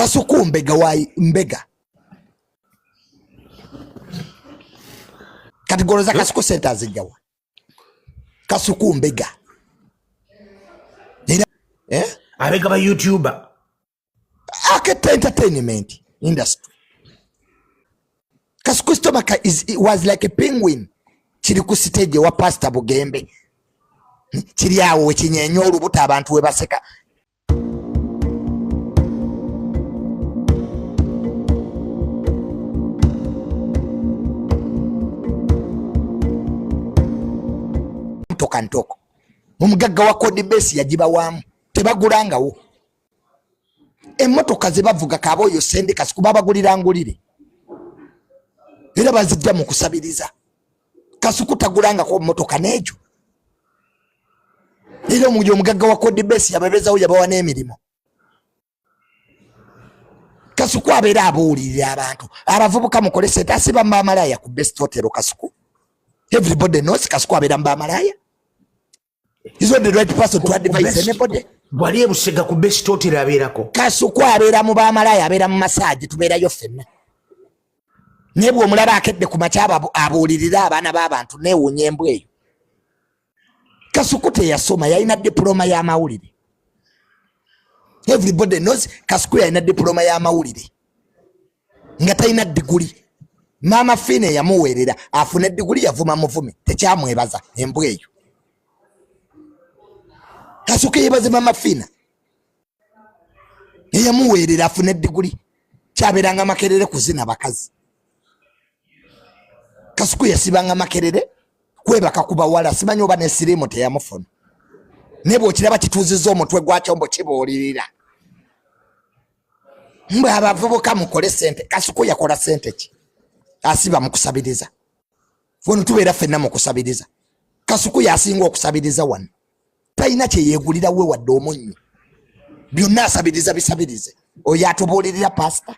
Kasuku mbega wa mbega. Kategoriza Kasuku centers jawa. Kasuku mbega. Abega ba YouTuber. Entertainment industry. Kasuku stomach was like a penguin. Kiri ku stage wa Pastor Bugembe. Kiri awo wekinyenyo olubuta abantu we baseka. Ntoko omugagga wa Code Base yajiba wamu tebagulanga wo emmotoka zebavuga kaboyo sende Kasuku babagulira ngulire era bazijja mu kusabiriza Kasuku tagulanga ko mmotoka nejo era omugagga wa Code Base yababezawo yabawa n'emirimo Kasuku abeera abuulirira abantu abavubuka mukole sente asiba mbamalaya ku Best Hotel Kasuku everybody knows Kasuku abeera mbamalaya. He's not the right person to advise anybody. Bwali ebusega ku Best Hotel abeerako. Kasuku abeera mu bamalaya abeera mu massage tubeerayo ffenna. Nebwe omulaba akedde ku makyaba abuulirira abaana b'abantu neewuunya embwa eyo. Kasuku teyasoma yalina diploma y'amawulire. Everybody knows Kasuku yalina diploma y'amawulire. Nga talina diguli. Mama Fine yamuweerera afune diguli yavuma muvume tekyamwebaza embwa eyo. Kasuku yebaze Mama Fina yamuweerera afune diguli kyaberanga makerere kuzina bakazi. Kasuku yasibanga makerere kwebaka kuba wala simanyi oba nesirimu teyamufuna nebo okiraba kituuziza omutwe gwakyombo kibuulirira mbwe abavubuka mukole sente. Kasuku yakola sente ki asiba mu kusabiriza fonu tubeera ffenna mu kusabiriza. Kasuku yasinga okusabiriza wano talina kye yeegulira we wadde omunnyo byonna asabiriza bisabirize oyo atubuulirira pasita.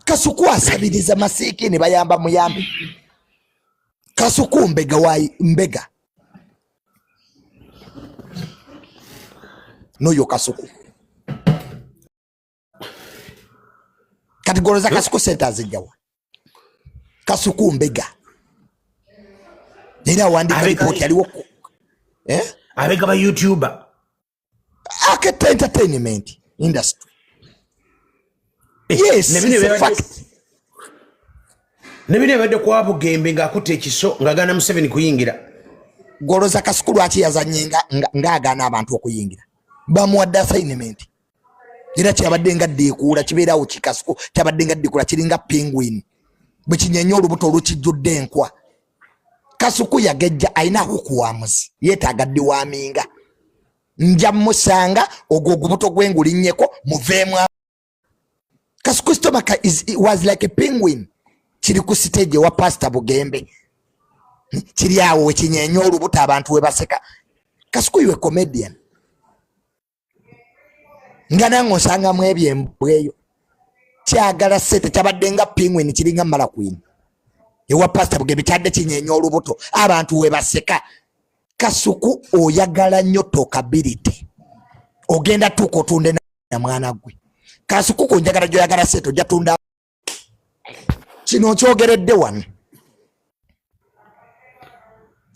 Kasuku asabiriza masiiki ne bayamba muyambi. Kasuku mbega wa mbega noyo Kasuku kategoriza Kasuku centers jawa Kasuku mbega era wandika report yaliwo abega ba YouTuber entertainment industry. Yes, nebine bade kwa Bugembe ngakutte ekiso ngagana Museveni kuyingira goloza Kasuku lwaki yazanyinga ngagana abantu okuyingira bamuwadde assignment era kyabadde nga ddeekuula kibeerawo kikasuku kyabadde nga ddeekuula kiringa penguin bwe kinyenye olubuto olukijjudde enkwa. Kasuku yagejja ayinaho kuwamuzi yeetaaga ddiwaaminga nja musanga ogwo ogubuto gwengulinnyeko muveemu. Kasuku stomach was like a penguin. Kiri ku stage wa Pastor Bugembe kiri awo wekinyenye olubuto abantu we baseka. Kasuku ywe comedian nga nange osanga mu ebyembweyo kyagala sente kyabadde nga penguin kiringa mala queen ewa Pastor Bugembe kyadde kinyenye olubuto abantu we baseka. Kasuku oyagala nnyo talkability ogenda tuko tunde na mwana gwe. Kasuku ko njagala joyagala sente ojja tunda kino kyogeredde wano.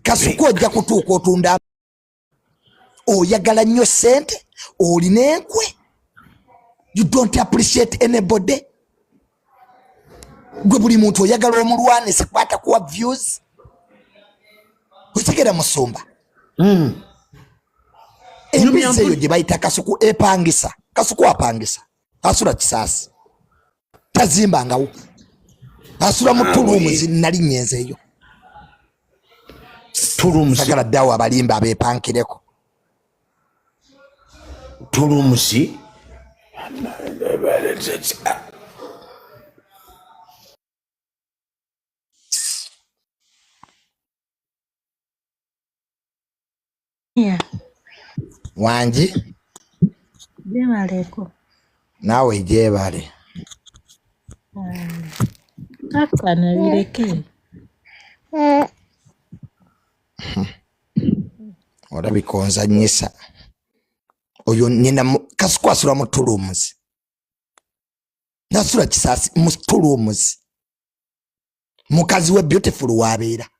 Kasuku ojja kutuuka otunda oyagala nnyo sente olina enkwe. You don't appreciate anybody. Gwe buli muntu oyagala omulwane sikwata kuwa views. Otegera musumba. Embize yo gye bayita Kasuku epangisa. Kasuku apangisa. Asula kisaasi. Tazimba ngawo. Asula mu tulumu zinali nyenzeyo. Tulumu sagala dawa abalimba abepankireko. Tulumusi Yeah. Wanji Jemaleko. Nawe jebale. Kaka na bireke. Ora bikonza nyisa. oyo nyina Kasuku asula mu Tulumuzi nasula Kisasi mu Tulumuzi mukazi we beautiful wabeera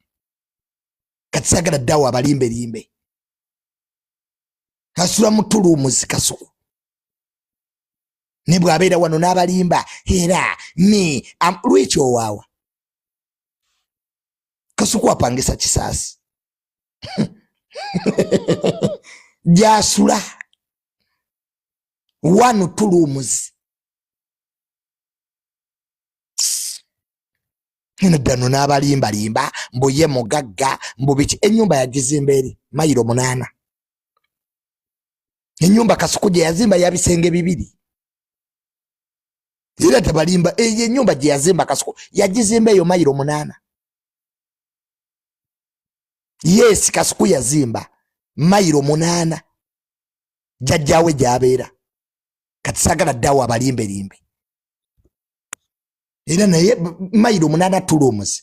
kati sagala dawa abalimbe limbe asula mu Tulumuzi Kasuku ne bwabeera wano n'abalimba era me lwekyo owawa Kasuku apangisa Kisasi jasula wanu Tulumuzi dano n'abalimba limba mbuye mugagga mbubiki ennyumba yagizimba eri mayiro 8 ennyumba Kasuku gye yazimba yabisenge 2 era tabalimba ennyumba gye yazimba Kasuku yagizimba eyo mayiro 8 yes Kasuku yazimba mayiro 8 jajjawe gyabeera kati sagala dawa abalimbe limbe era naye mayiro 8 Tulumuzi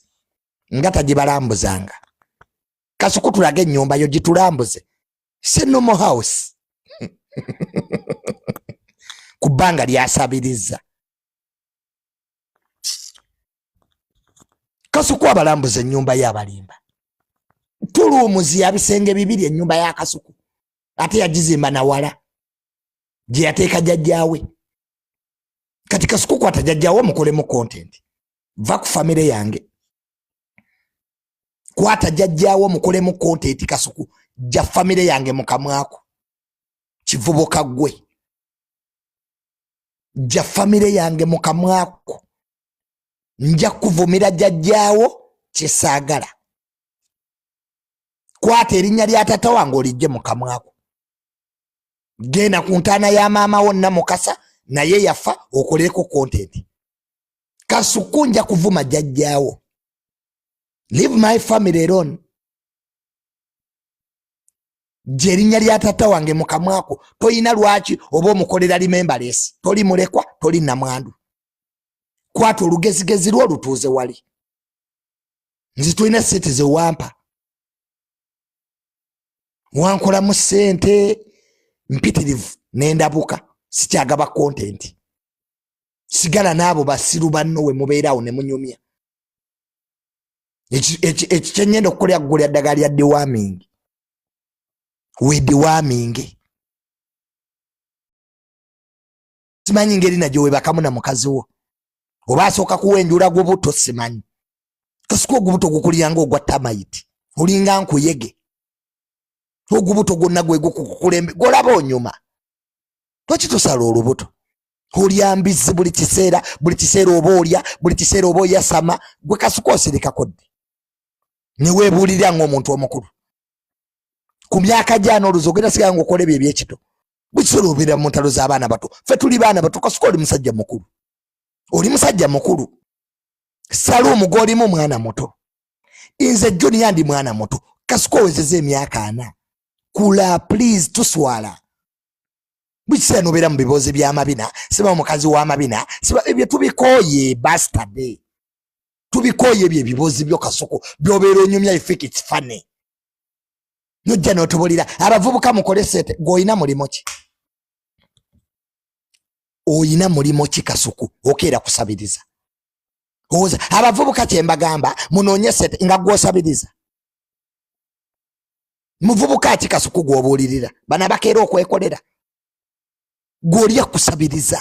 ngata gibalambuzanga Kasuku tulage ennyumba yo gitulambuze Senomo house kubanga lyasabiriza Kasuku abalambuze ennyumba y'abalimba Tulumuzi yabisenge 2 ennyumba ya Kasuku ate yagizimba na wala gye yateeka jajjawe kati Kasuku kwata jajjawe mukolemu content va ku family yange kwata jajjawe mukolemu content Kasuku ja family yange mukamwako kivubuka gwe ja family yange mukamwako nja kuvumira jajjawo kisagala kwata erinnya lya tata wange olijje mukamwako genda ku ntaana ya maama wonna Mukasa naye yafa okoleko content Kasuku nja kuvuma jajjawo leave my family alone jerinnya lya tata wange mukamwako toyina lwaki oba omukolera remembrance toli mulekwa toli namwandu kwata olugezigezi lwo lutuuze wali nzi tulina sente ze wampa wankola mu sente mpitirivu nendabuka sikyagaba content sigala n'abo basiru banno we mubeerawo ne munyumya ekikyenyenda okukolera gulya ddagala lya deworming we deworming simanyi ngeri najyo webakamu na mukazi wo oba asooka kuwenjula gubuto simanyi Kasuku ogubuto gukulyanga ogwa termite olinga nkuyege ogubuto gonna gwe gukukulembe golaba onyuma lwaki tosala olubuto olyambizi buli kiseera buli kiseera oba oyasama gwe Kasuku osirikako dde ne weebuulirira ng'omuntu omukulu ku myaka gyano oluzogera sigala ng'okola ebyo ebyekito bukisolo obeera mu ntalo z'abaana bato ffe tuli baana bato Kasuku oli musajja mukulu Salumu gw'olimu mwana muto nze John yandi mwana muto Kasuku owezezza emyaka 4 kula please tuswala bukisa nobeera mu bibozi by'amabina siba omukazi w'amabina siba ebyo tubikooye bastard tubikooye ebyo ebibozi byo Kasuku byobeera onyumya ifiki kifane nojja n'otubulira abavubuka mukole sente gw'olina mulimo ki oyina mulimo ki Kasuku okeera kusabiriza oza abavubuka kyembagamba munoonye sente nga gw'osabiriza muvubuka ki Kasuku gw'obuulirira bana bakeera okwekolera gw'olya kusabiriza